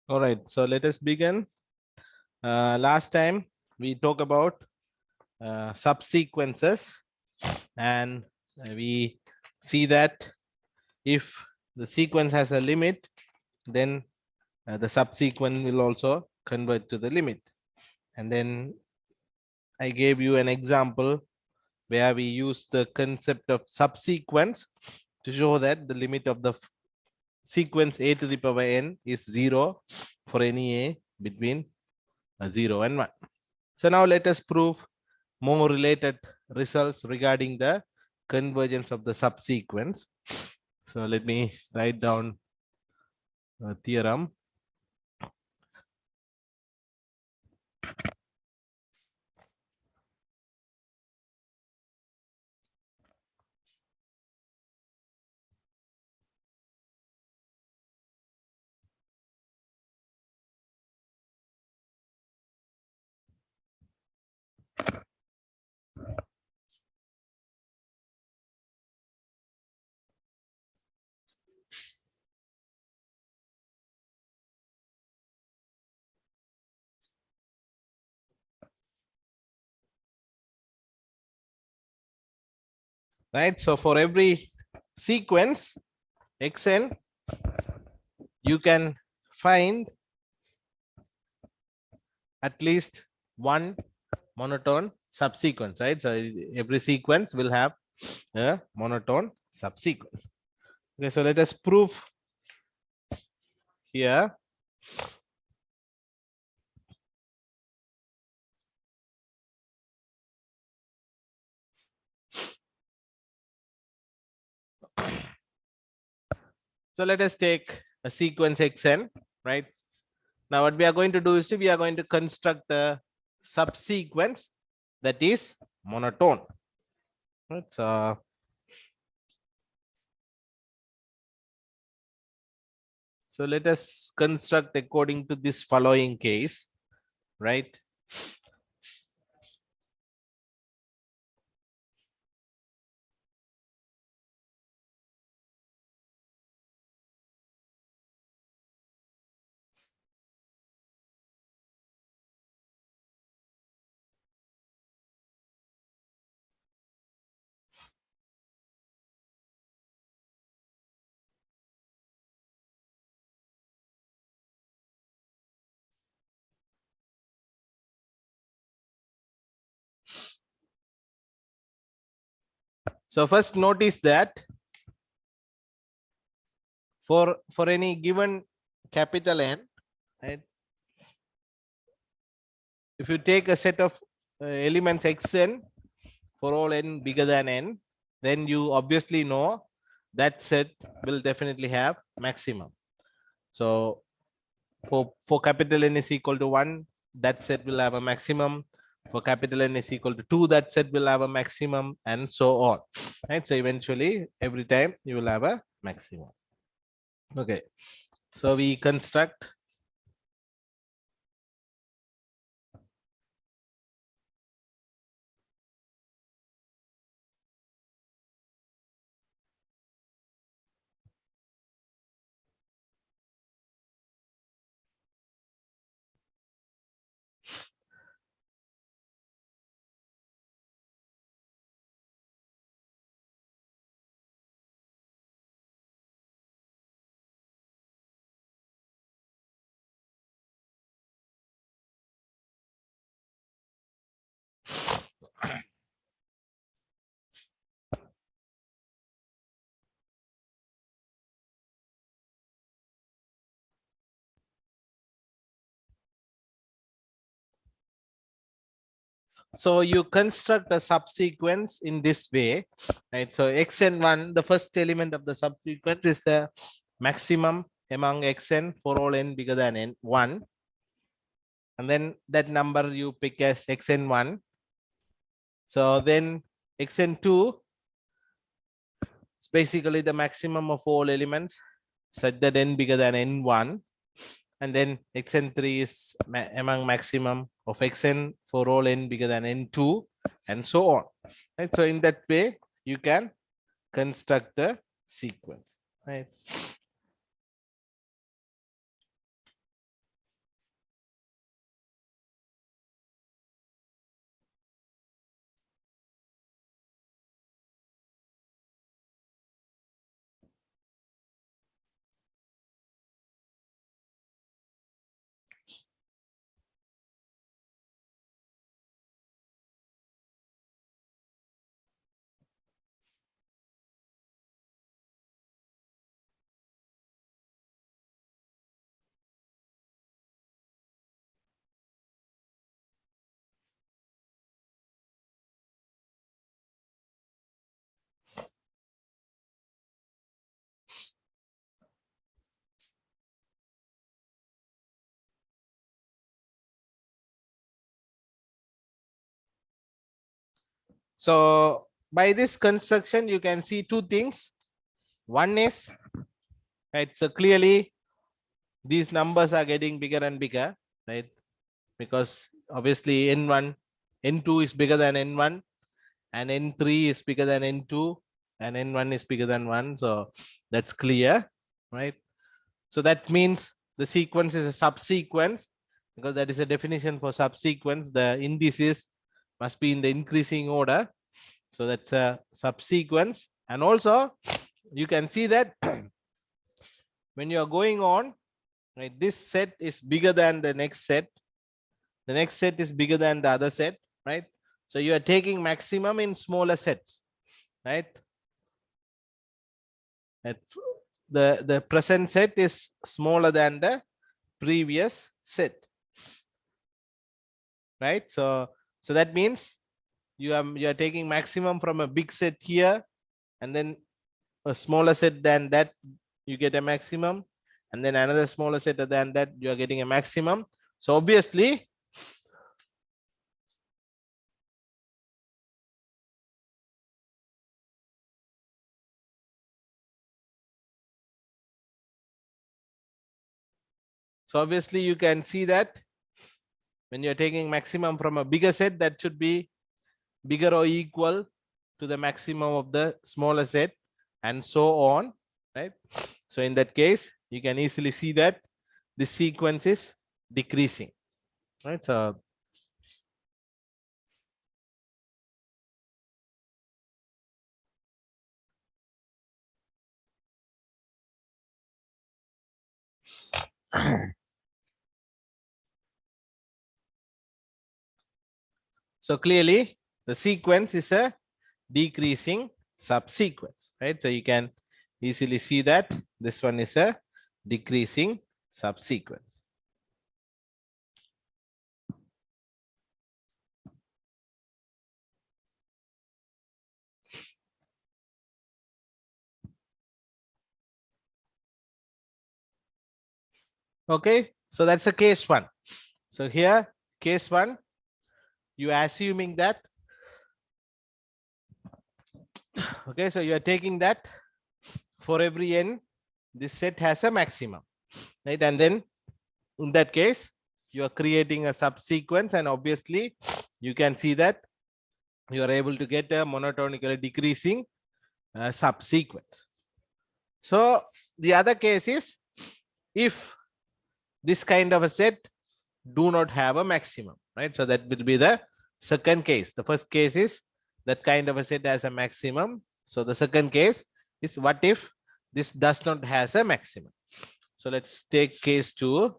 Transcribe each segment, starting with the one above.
All right, so let us begin. Last time we talked about subsequences, and we see that if the sequence has a limit, then the subsequent will also convert to the limit. And then I gave you an example where we use the concept of subsequence to show that the limit of the sequence a to the power n is 0 for any a between 0 and 1. So now let us prove more related results regarding the convergence of the subsequence. So let me write down a theorem. Right, so for every sequence xn, you can find at least one monotone subsequence, right? So every sequence will have a monotone subsequence. Okay, so let us prove here. So let us take a sequence xn, right? Now what we are going to do is we are going to construct a subsequence that is monotone. Right? So let us construct according to this following case, right? So first notice that for any given capital N, right? If you take a set of elements xn for all n bigger than n, then you obviously know that set will definitely have maximum. So for capital N is equal to 1, that set will have a maximum. For capital N is equal to 2, that set will have a maximum, and so on. Right? So eventually, every time you will have a maximum. Okay. So we construct so you construct a subsequence in this way, right? So xn1, the first element of the subsequence is the maximum among xn for all n bigger than n1, and then that number you pick as xn1. So then xn2 is basically the maximum of all elements such that n bigger than n1, and then xn3 is among maximum of xn for all n bigger than n2, and so on. Right? So in that way, you can construct a sequence. Right? So by this construction, you can see two things. One is, right, so clearly these numbers are getting bigger and bigger, right? Because obviously N1, N2 is bigger than N1, and N3 is bigger than N2, and N1 is bigger than 1. So that's clear, right? So that means the sequence is a subsequence, because that is a definition for subsequence. The indices must be in the increasing order. So that's a subsequence. And also you can see that when you are going on, right, this set is bigger than the next set. The next set is bigger than the other set, right? So you are taking maximum in smaller sets, right? At the present set is smaller than the previous set, right? So that means you are taking maximum from a big set here, and then a smaller set than that you get a maximum, and then another smaller set than that you are getting a maximum. So obviously you can see that when you're taking maximum from a bigger set, that should be bigger or equal to the maximum of the smaller set, and so on, right? So in that case, you can easily see that the sequence is decreasing, right? So clearly the sequence is a decreasing subsequence, right? So you can easily see that this one is a decreasing subsequence. Okay, so that's a case one. So here, case one, you are assuming that, okay, so you are taking that for every n, this set has a maximum, right? And then in that case, you are creating a subsequence, and obviously you can see that you are able to get a monotonically decreasing subsequence. So the other case is if this kind of a set do not have a maximum, right? So that will be the second case. The first case is that kind of a set has a maximum. So the second case is what if this does not has a maximum. So let's take case 2.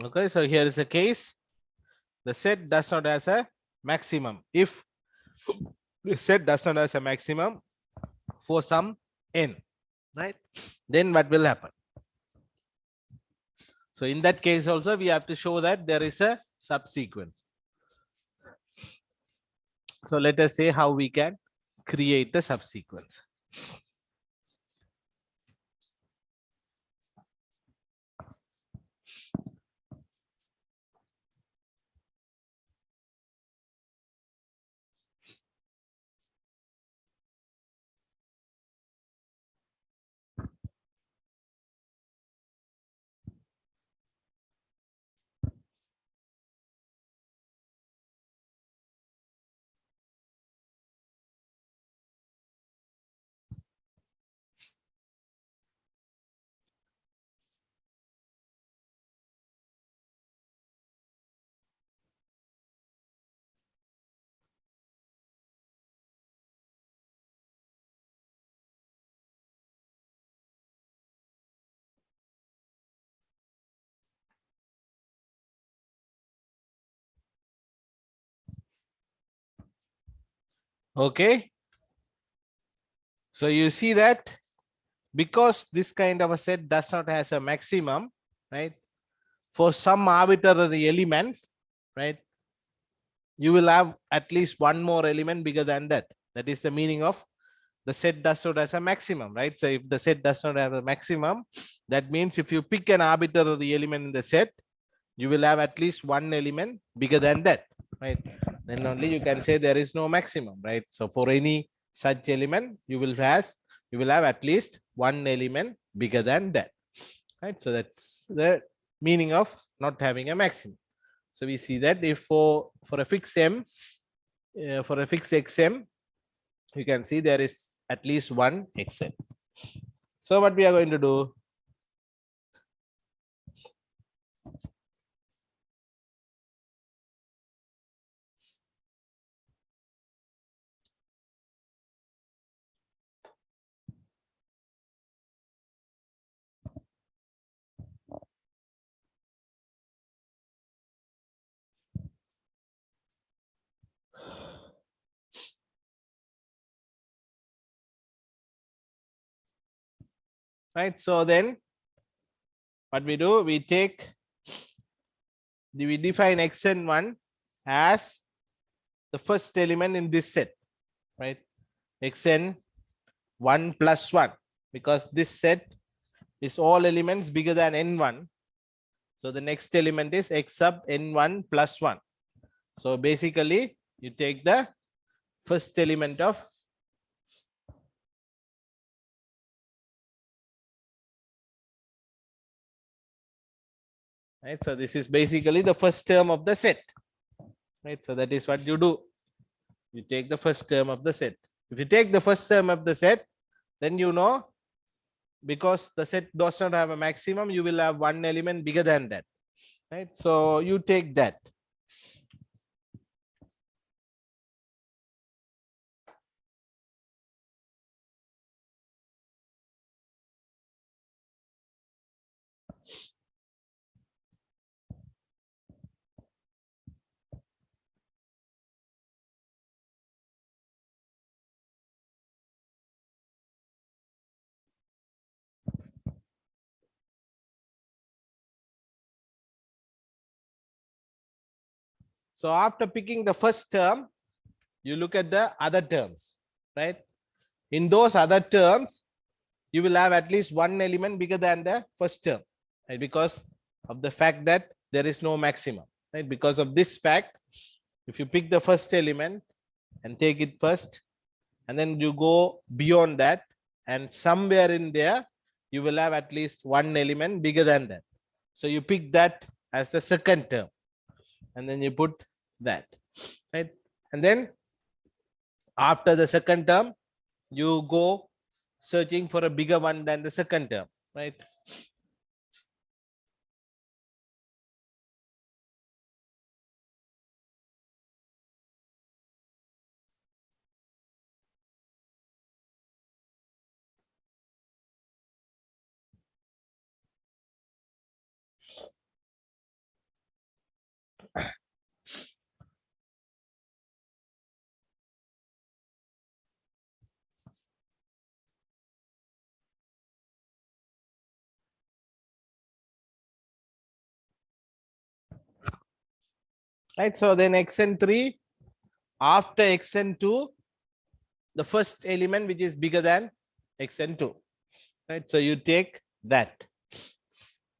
Okay, so here is a case. The set does not has a maximum. If the set does not has a maximum for some n, right? Then what will happen? So in that case also we have to show that there is a subsequence. So let us say how we can create the subsequence. Okay. So you see that because this kind of a set does not has a maximum, right? For some arbitrary element, right? You will have at least one more element bigger than that. That is the meaning of the set does not have a maximum, right? So if the set does not have a maximum, that means if you pick an arbitrary element in the set, you will have at least one element bigger than that, right? Then only you can say there is no maximum, right? So for any such element, you will have at least one element bigger than that, right? So that's the meaning of not having a maximum. So we see that if for a fixed m, for a fixed xm, you can see there is at least one xn. So what we are going to do? Right. So then what we do, we define xn1 as the first element in this set, right? xn1 plus 1, because this set is all elements bigger than n1. So the next element is x sub n1 plus 1. So basically you take the first element of right. So this is basically the first term of the set, right? So that is what you do. You take the first term of the set. If you take the first term of the set, then you know, because the set does not have a maximum, you will have one element bigger than that, right? So you take that. So after picking the first term, you look at the other terms, right? In those other terms, you will have at least one element bigger than the first term, right? Because of the fact that there is no maximum, right? Because of this fact, if you pick the first element and take it first, and then you go beyond that, and somewhere in there, you will have at least one element bigger than that. So you pick that as the second term, and then you put that, right? And then after the second term, you go searching for a bigger one than the second term, right? Right. So then xn3, after xn2, the first element which is bigger than xn2, right? So you take that.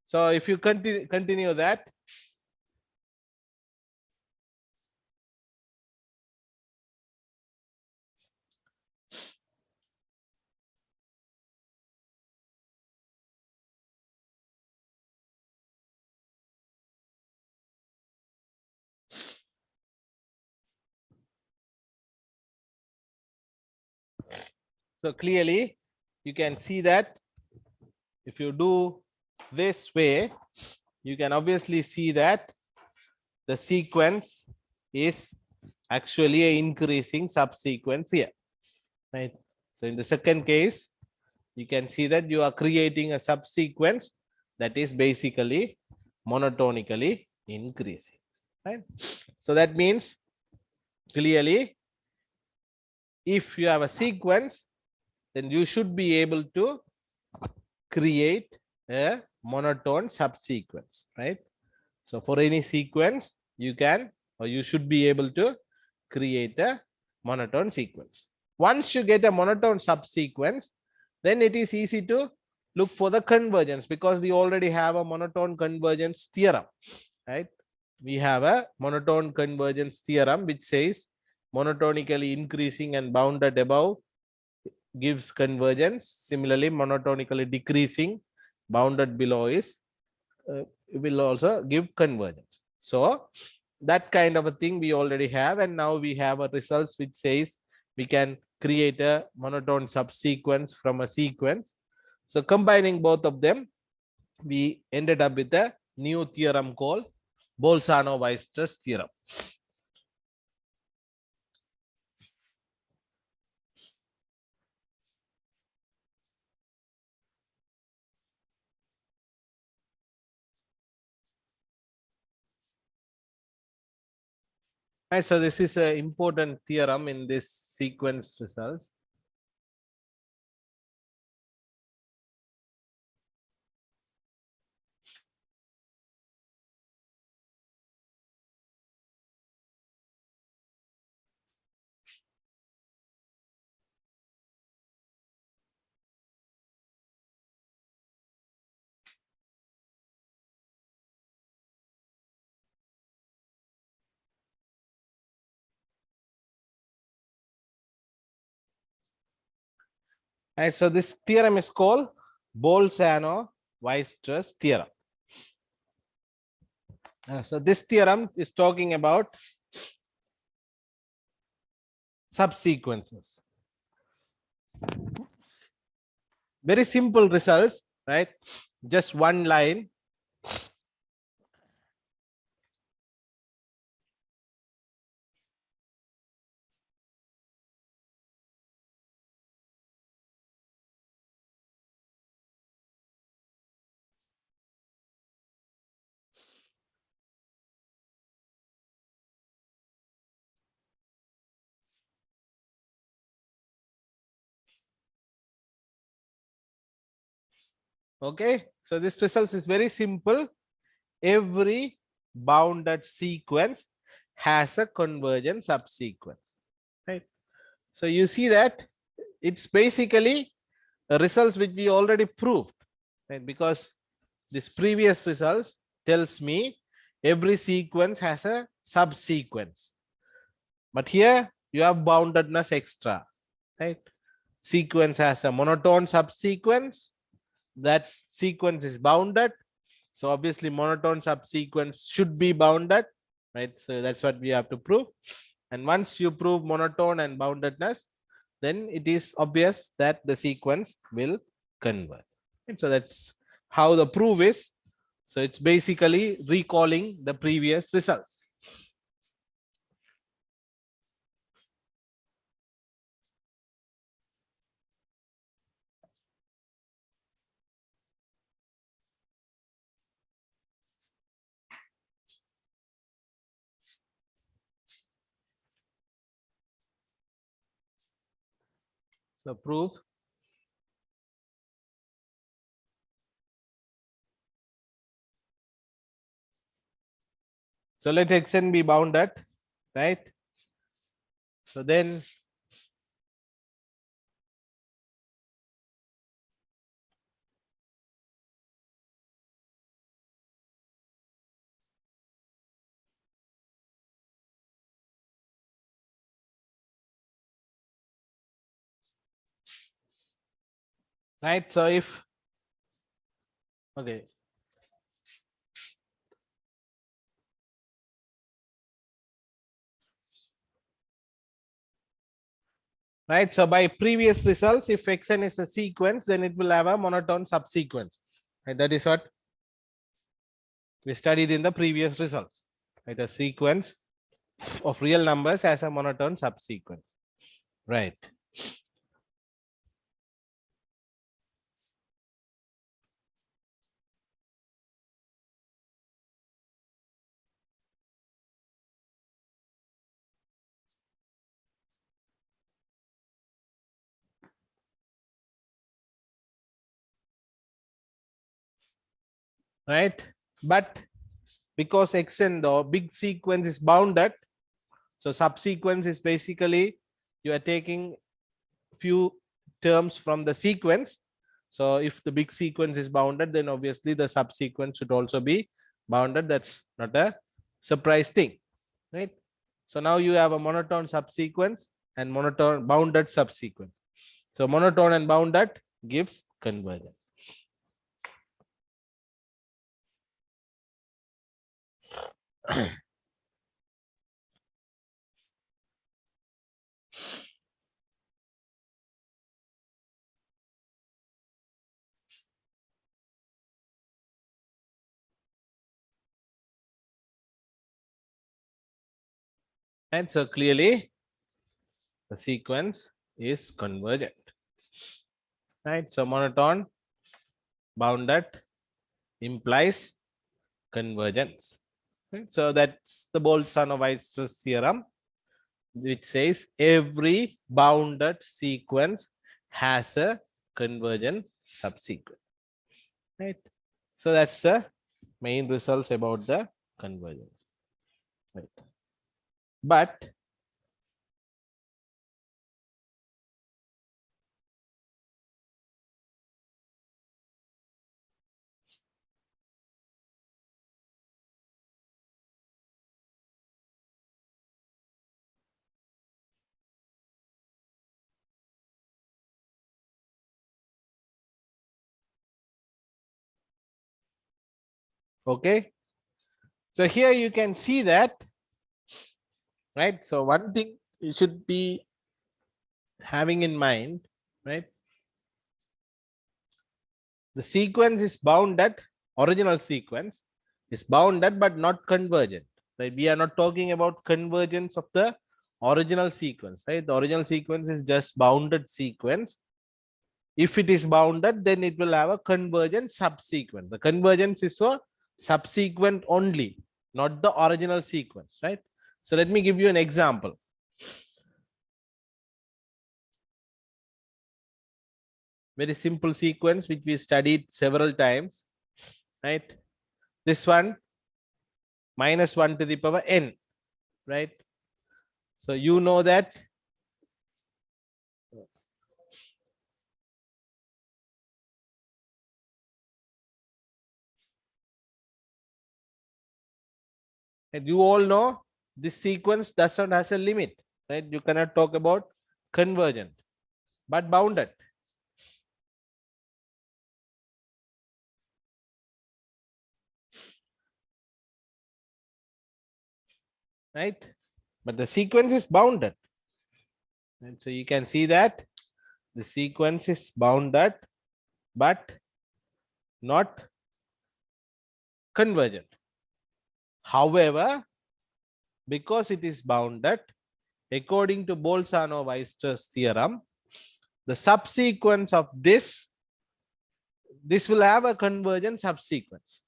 So if you continue that, so clearly you can see that if you do this way, you can obviously see that the sequence is actually an increasing subsequence here, right? So in the second case, you can see that you are creating a subsequence that is basically monotonically increasing, right? So that means clearly if you have a sequence, then you should be able to create a monotone subsequence, right? So for any sequence, you can or you should be able to create a monotone sequence. Once you get a monotone subsequence, then it is easy to look for the convergence because we already have a monotone convergence theorem, right? We have a monotone convergence theorem which says monotonically increasing and bounded above gives convergence. Similarly, monotonically decreasing bounded below is will also give convergence. So that kind of a thing we already have, and now we have a results which says we can create a monotone subsequence from a sequence. So combining both of them, we ended up with a new theorem called Bolzano-Weierstrass theorem. Right, so this is an important theorem in this sequence results. Right, so this theorem is called Bolzano-Weierstrass theorem. So this theorem is talking about subsequences. Very simple results, right? Just one line. Okay, so this results is very simple. Every bounded sequence has a convergent subsequence, right? So you see that it's basically the results which we already proved, right? Because this previous results tells me every sequence has a subsequence, but here you have boundedness extra, right? Sequence has a monotone subsequence, that sequence is bounded, so obviously monotone subsequence should be bounded, right? So that's what we have to prove, and once you prove monotone and boundedness, then it is obvious that the sequence will converge. And so that's how the proof is. So it's basically recalling the previous results. So proof. So let Xn be bounded, right? So then right, so if okay, right, so by previous results, if Xn is a sequence, then it will have a monotone subsequence, right? That is what we studied in the previous results, right? A sequence of real numbers has a monotone subsequence, right? right? But because xn, the big sequence, is bounded, so subsequence is basically you are taking few terms from the sequence. So if the big sequence is bounded, then obviously the subsequence should also be bounded. That's not a surprise thing, right? So now you have a monotone subsequence and monotone bounded subsequence. So monotone and bounded gives convergence. And so clearly the sequence is convergent, right? So monotone bounded implies convergence, right? So that's the Bolzano-Weierstrass theorem, which says every bounded sequence has a convergent subsequence, right? So that's the main results about the convergence, right? But okay, so here you can see that, right? So one thing you should be having in mind, right? The sequence is bounded, original sequence is bounded but not convergent, right? We are not talking about convergence of the original sequence, right? The original sequence is just bounded sequence. If it is bounded, then it will have a convergent subsequence. The convergence is for subsequent only, not the original sequence, right? So let me give you an example. Very simple sequence which we studied several times, right? This one, minus 1 to the power n, right? So you know that and you all know this sequence does not has a limit, right? You cannot talk about convergent but bounded, right? But the sequence is bounded, and so you can see that the sequence is bounded but not convergent. However, because it is bounded, according to Bolzano-Weierstrass theorem, the subsequence of this will have a convergent subsequence.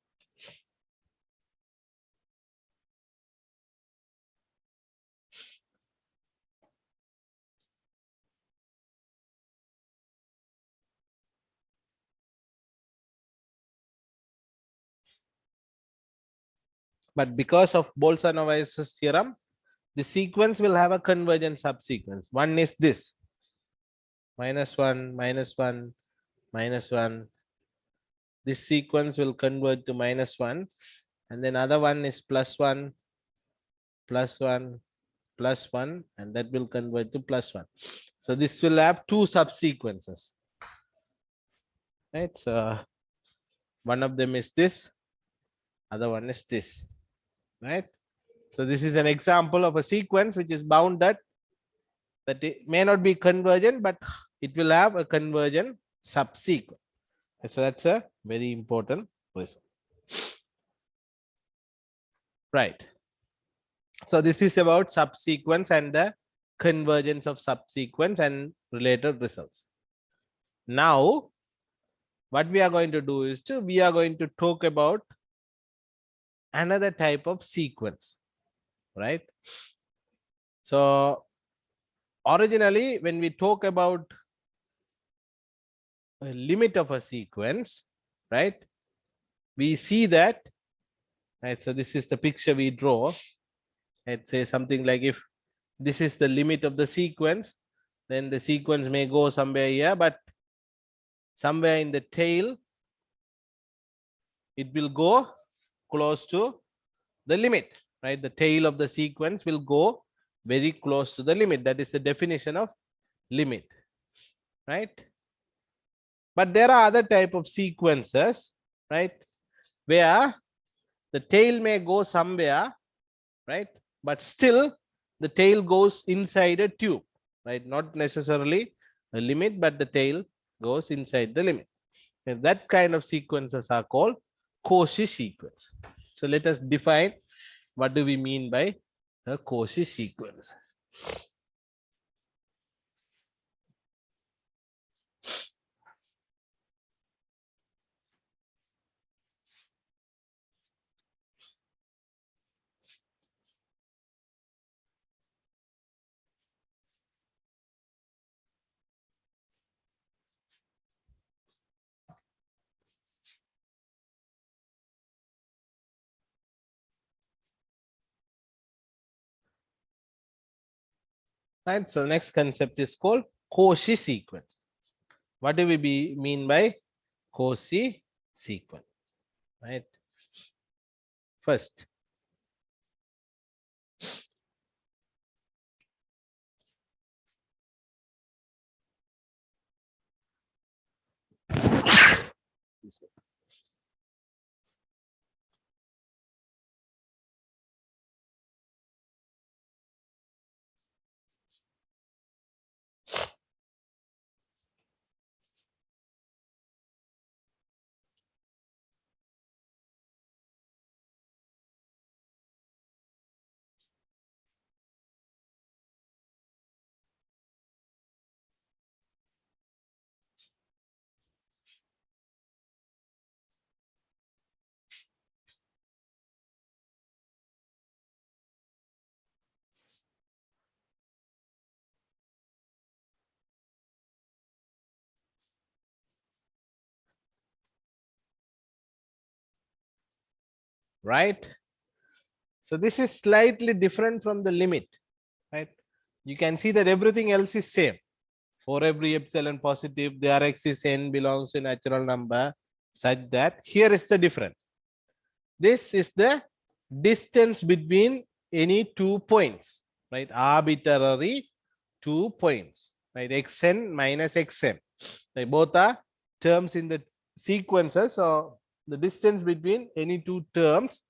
But because of Bolzano-Weierstrass theorem, the sequence will have a convergent subsequence. One is this, minus 1, minus 1, minus 1. This sequence will convert to minus 1. And then other one is plus 1, plus 1, plus 1. And that will convert to plus 1. So this will have two subsequences. Right? So one of them is this, other one is this. Right? So this is an example of a sequence which is bounded, that it may not be convergent, but it will have a convergent subsequence. So that's a very important result. Right. So this is about subsequence and the convergence of subsequence and related results. Now, what we are going to do is we are going to talk about another type of sequence, right? So originally, when we talk about a limit of a sequence, right? we see that, right? So this is the picture we draw. Let's say something like if this is the limit of the sequence, then the sequence may go somewhere here, but somewhere in the tail, it will go close to the limit, right? The tail of the sequence will go very close to the limit. That is the definition of limit, right? But there are other type of sequences, right, where the tail may go somewhere, right, but still the tail goes inside a tube, right? Not necessarily a limit, but the tail goes inside the limit. And that kind of sequences are called Cauchy sequence. So let us define what do we mean by a Cauchy sequence. Right. So next concept is called Cauchy sequence. What do we mean by Cauchy sequence? Right. First, right? So this is slightly different from the limit, right? You can see that everything else is same. For every epsilon positive, the Rx is n belongs to natural number such that here is the difference. This is the distance between any 2 points, right? Arbitrary 2 points, right? Xn minus xm. Right? Both are terms in the sequences. So the distance between any two terms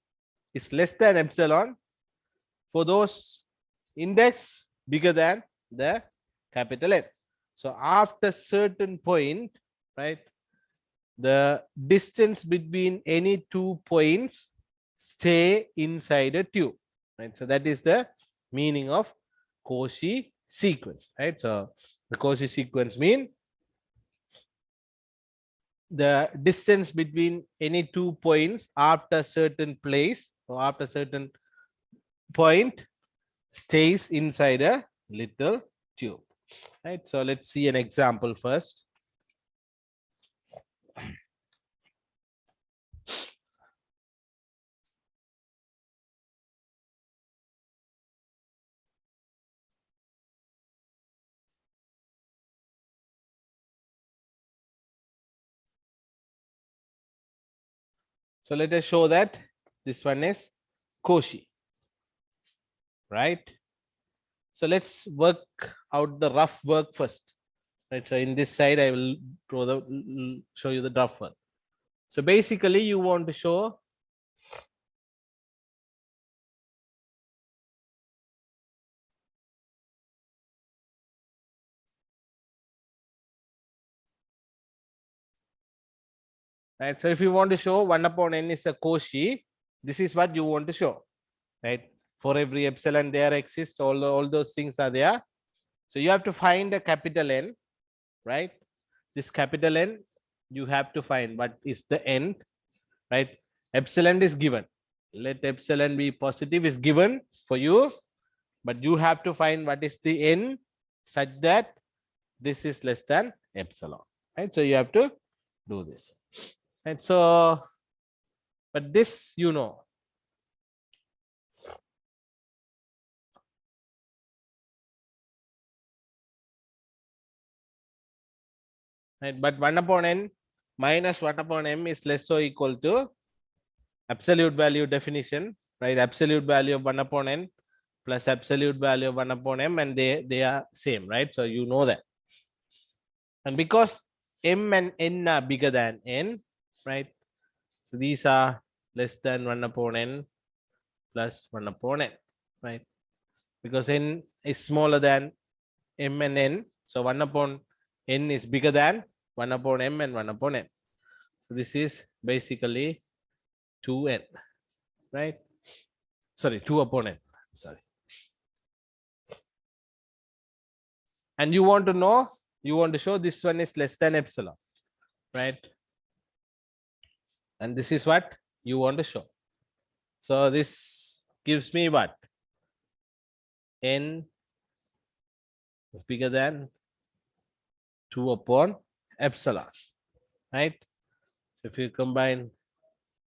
is less than epsilon for those index bigger than the capital N. So after certain point, right, the distance between any 2 points stay inside a tube, right? So that is the meaning of Cauchy sequence, right? So the Cauchy sequence mean the distance between any 2 points after certain place or after certain point stays inside a little tube, right? So let's see an example first. So let us show that this one is Cauchy, right? So let's work out the rough work first, right? So in this side, I will show you the rough work. So basically, you want to show right. So if you want to show 1 upon n is a Cauchy, this is what you want to show, right? For every epsilon there exists, all those things are there. So you have to find a capital N, right? This capital N, you have to find what is the n, right? Epsilon is given. Let epsilon be positive is given for you, but you have to find what is the n such that this is less than epsilon, right? So you have to do this, right? So but this you know. Right? But 1 upon n minus 1 upon m is less or equal to absolute value definition, right? Absolute value of 1 upon n plus absolute value of 1 upon m, and they are same, right? So you know that. And because m and n are bigger than n, right? So these are less than 1 upon n plus 1 upon n, right? Because n is smaller than m and n. So 1 upon n is bigger than 1 upon m and 1 upon n. So this is basically 2n, right? Sorry, 2 upon n. Sorry. And you want to know, you want to show this one is less than epsilon, right? And this is what you want to show. So this gives me what? N is bigger than 2 upon epsilon, right? So if you combine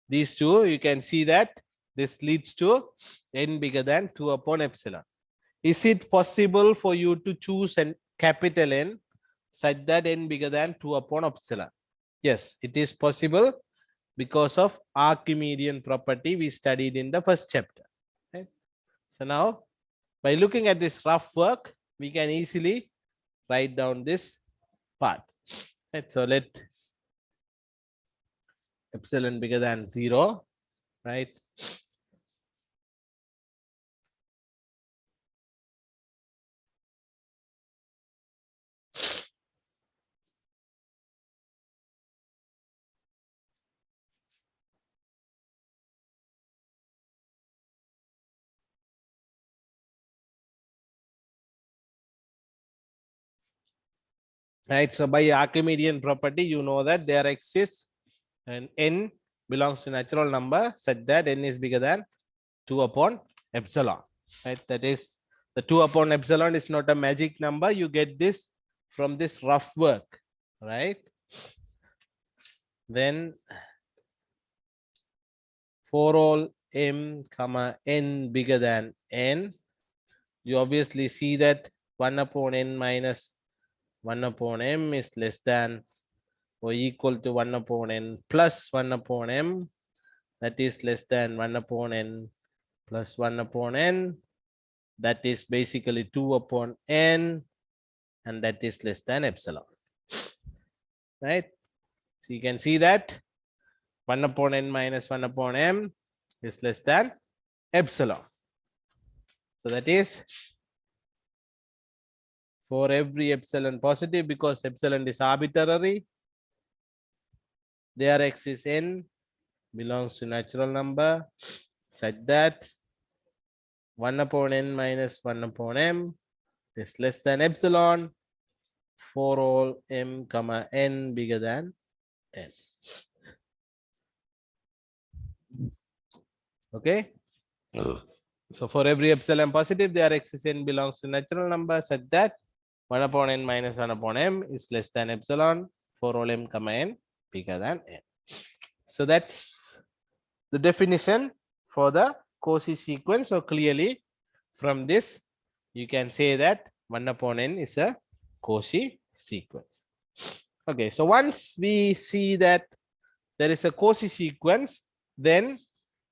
these two, you can see that this leads to n bigger than 2 upon epsilon. Is it possible for you to choose an capital N such that n bigger than 2 upon epsilon? Yes, it is possible because of Archimedean property we studied in the first chapter. Right? So now, by looking at this rough work, we can easily write down this part. Right? So let epsilon bigger than 0, right? Right. So by Archimedean property, you know that there exists and n belongs to natural number such that n is bigger than 2 upon epsilon. Right. That is, the 2 upon epsilon is not a magic number. You get this from this rough work, right? Then for all m comma n bigger than n, you obviously see that 1 upon n minus 1 upon m is less than or equal to 1 upon n plus 1 upon m, that is less than 1 upon n plus 1 upon n, that is basically 2 upon n, and that is less than epsilon, right? So you can see that 1 upon n minus 1 upon m is less than epsilon. So that is for every epsilon positive, because epsilon is arbitrary, there x is n belongs to natural number such that 1 upon n minus 1 upon m is less than epsilon for all m comma n bigger than n. Okay. So for every epsilon positive, their x is n belongs to natural number such that 1 upon n minus 1 upon m is less than epsilon for all m comma n bigger than n. So that's the definition for the Cauchy sequence. So clearly from this, you can say that 1 upon n is a Cauchy sequence. Okay, so once we see that there is a Cauchy sequence, then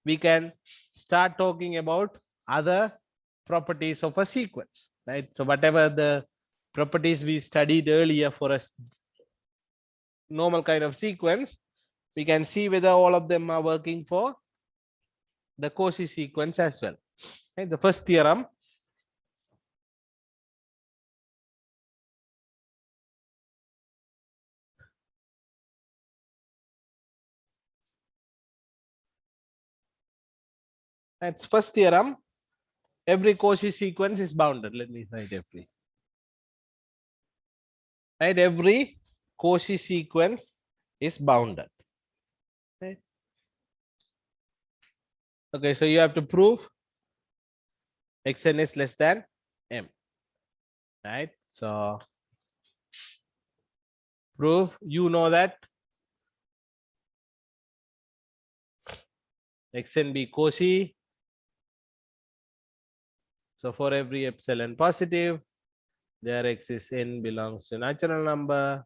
we can start talking about other properties of a sequence, right? So whatever the properties we studied earlier for a normal kind of sequence, we can see whether all of them are working for the Cauchy sequence as well. Right? The first theorem, that's first theorem, every Cauchy sequence is bounded. Let me write every. Right? Every Cauchy sequence is bounded. Right? Okay, so you have to prove xn is less than m. Right? So prove, you know that xn be Cauchy. So for every epsilon positive, there exists n belongs to natural number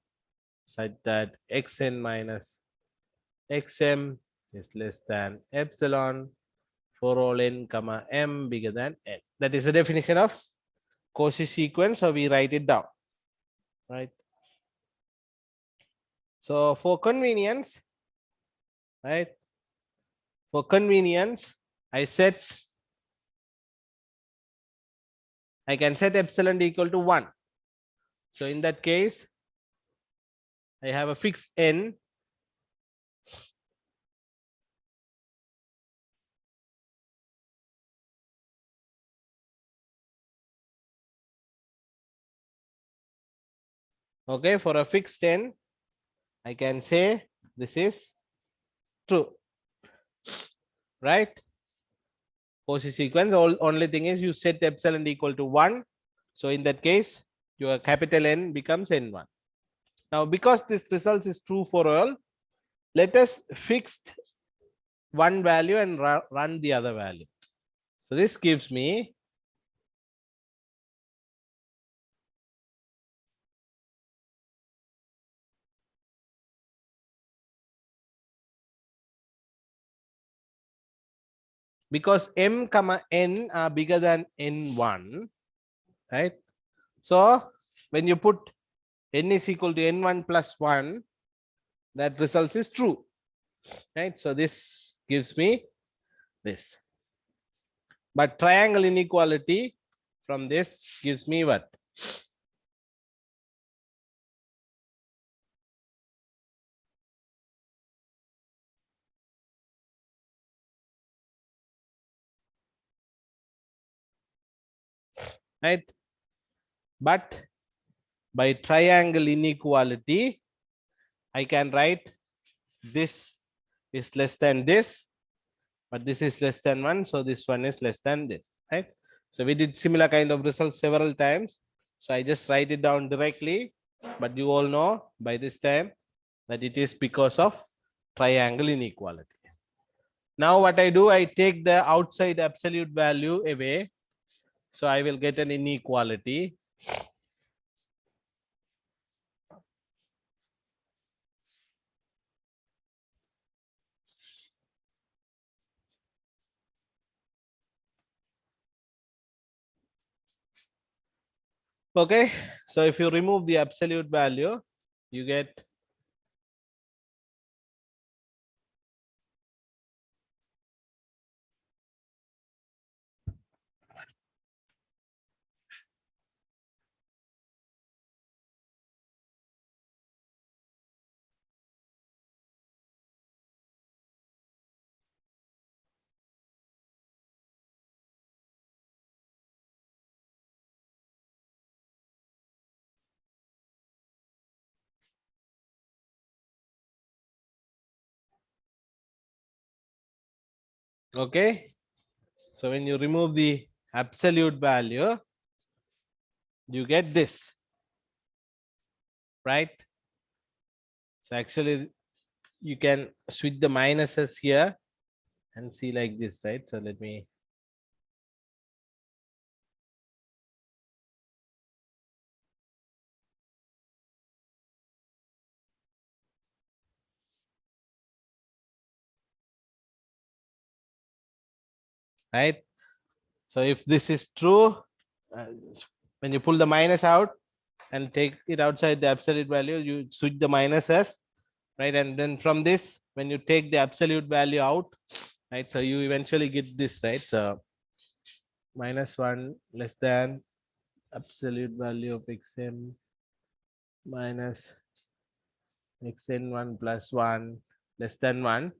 such that xn minus xm is less than epsilon for all n comma m bigger than n. That is the definition of Cauchy sequence, so we write it down, right? So for convenience, right? For convenience, I can set epsilon equal to 1. So in that case, I have a fixed n. Okay, for a fixed n, I can say this is true, right? Cauchy sequence, only thing is you set epsilon equal to 1. So in that case, your capital N becomes N1. Now, because this result is true for all, let us fix one value and run the other value. So this gives me because m comma n are bigger than n1, right? So when you put n is equal to n1 plus 1, that result is true, right? So this gives me this. But triangle inequality from this gives me what? Right? But by triangle inequality, I can write this is less than this, but this is less than 1, so this one is less than this, right? So we did similar kind of results several times, so I just write it down directly, but you all know by this time that it is because of triangle inequality. Now what I do, I take the outside absolute value away, so I will get an inequality. Okay, so if you remove the absolute value, you get okay. So when you remove the absolute value, you get this, right? So actually you can switch the minuses here and see like this, right? So let me right. So if this is true, when you pull the minus out and take it outside the absolute value, you switch the minuses, right? And then from this, when you take the absolute value out, right? So you eventually get this, right? So -1 less than absolute value of xm minus xn1 plus 1 less than 1,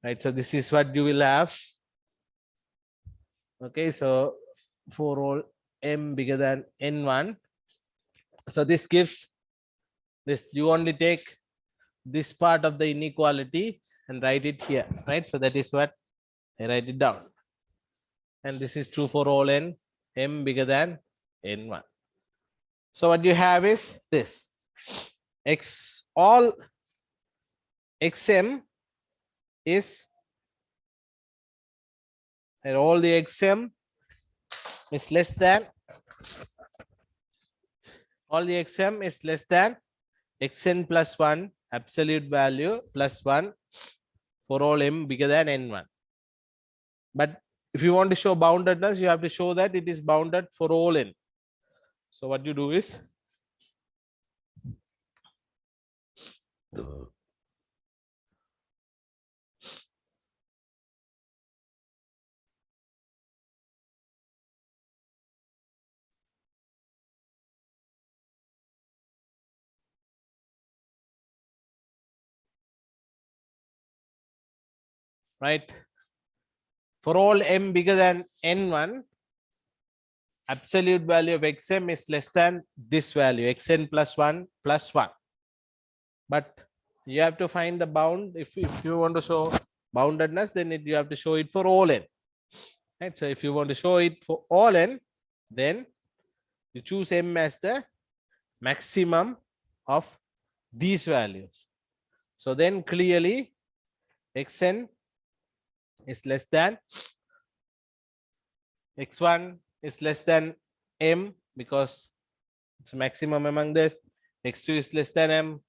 right? So this is what you will have. Okay, so for all m bigger than n1, so this gives this, you only take this part of the inequality and write it here, right? So that is what I write it down, and this is true for all n m bigger than n1. So what you have is this x, all xm is and all the xm is less than xn plus 1 absolute value plus 1 for all m bigger than n1. But if you want to show boundedness, you have to show that it is bounded for all n. So what you do is right, for all m bigger than n1, absolute value of xm is less than this value xn plus 1 plus 1. But you have to find the bound. If you want to show boundedness, then you have to show it for all n, right? So if you want to show it for all n, then you choose m as the maximum of these values. So then clearly xn is less than x1 is less than m because it's maximum among this. X2 is less than m,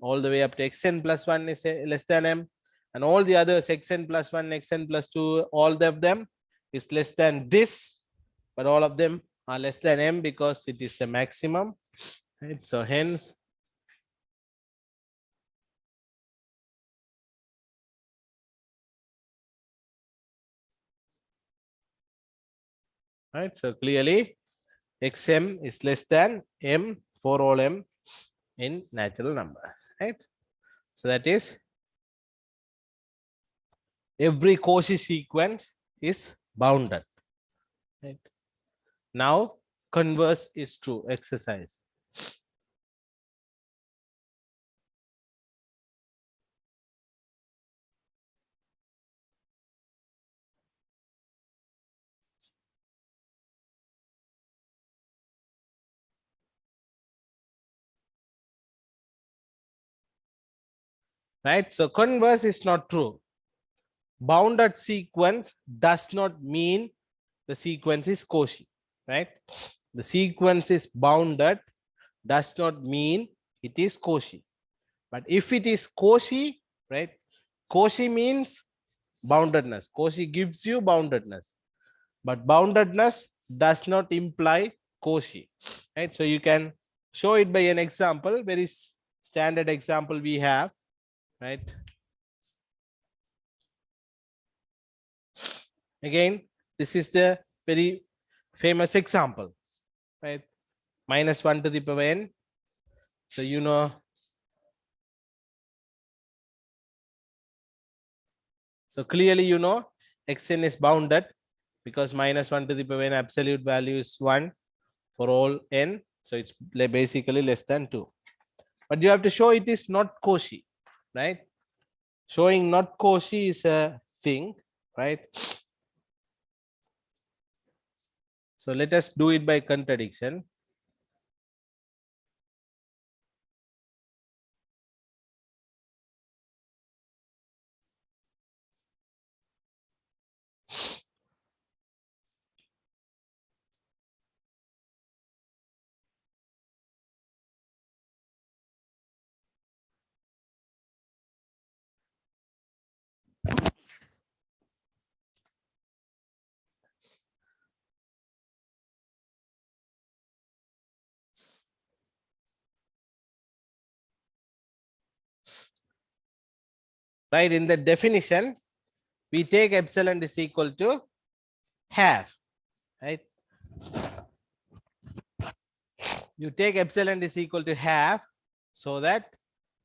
all the way up to xn plus 1 is less than m, and all the others xn plus 1, xn plus 2, all of them is less than this, but all of them are less than m because it is the maximum, right? So hence right, so clearly xm is less than m for all m in natural number, right? So that is every Cauchy sequence is bounded, right? Now converse is true. Exercise. Right, so converse is not true. Bounded sequence does not mean the sequence is Cauchy, right? The sequence is bounded does not mean it is Cauchy. But if it is Cauchy, right, Cauchy means boundedness. Cauchy gives you boundedness, but boundedness does not imply Cauchy, right? So you can show it by an example, very standard example we have, right? Again, this is the very famous example, right? Minus 1 to the power n. So you know, so clearly you know xn is bounded because minus 1 to the power n absolute value is 1 for all n. So it's basically less than 2. But you have to show it is not Cauchy, right? Showing not Cauchy is a thing, right? So let us do it by contradiction. Right, in the definition, we take epsilon is equal to half, right? You take epsilon is equal to half so that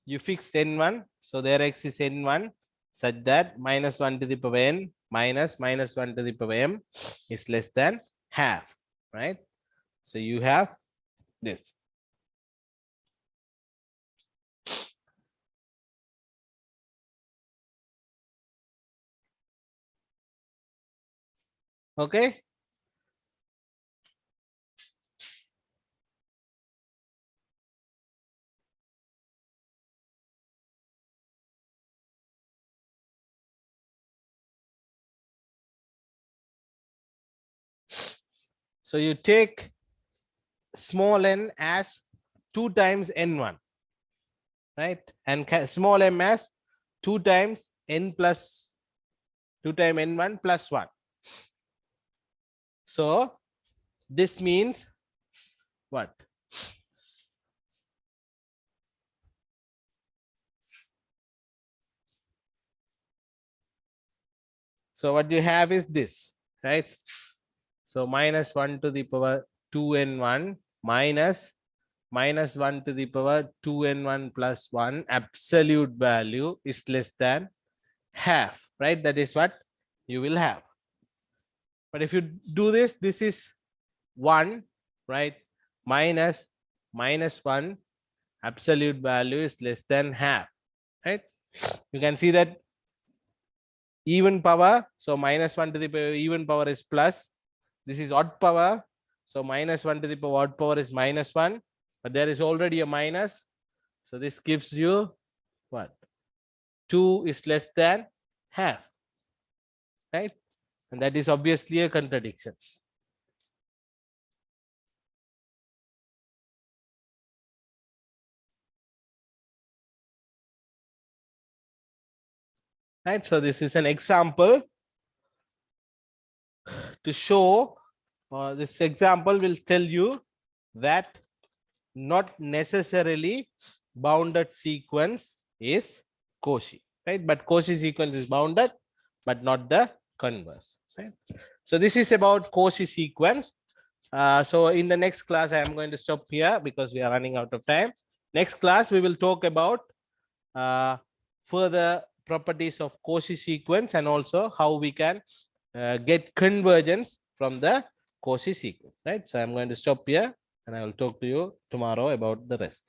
you fix n1. So there x is n1 such that minus 1 to the power n minus 1 to the power m is less than half, right? So you have this. Okay. So you take small n as 2 times n1, right? And small m as 2 times n plus 2 times n1 plus 1. So this means what? So what you have is this, right? So minus 1 to the power 2n1 minus 1 to the power 2n1 plus 1 absolute value is less than half, right? That is what you will have. But if you do this, this is 1, right? Minus 1 absolute value is less than half, right? You can see that even power, so minus 1 to the power even power is plus. This is odd power, so minus 1 to the power odd power is minus 1, but there is already a minus, so this gives you what? 2 is less than half, right? And that is obviously a contradiction. Right, so this is an example to show, this example will tell you that not necessarily bounded sequence is Cauchy, right? But Cauchy sequence is bounded, but not the converse, right? So this is about Cauchy sequence. So in the next class, I am going to stop here because we are running out of time. Next class, we will talk about further properties of Cauchy sequence and also how we can get convergence from the Cauchy sequence, right? So I'm going to stop here and I will talk to you tomorrow about the rest.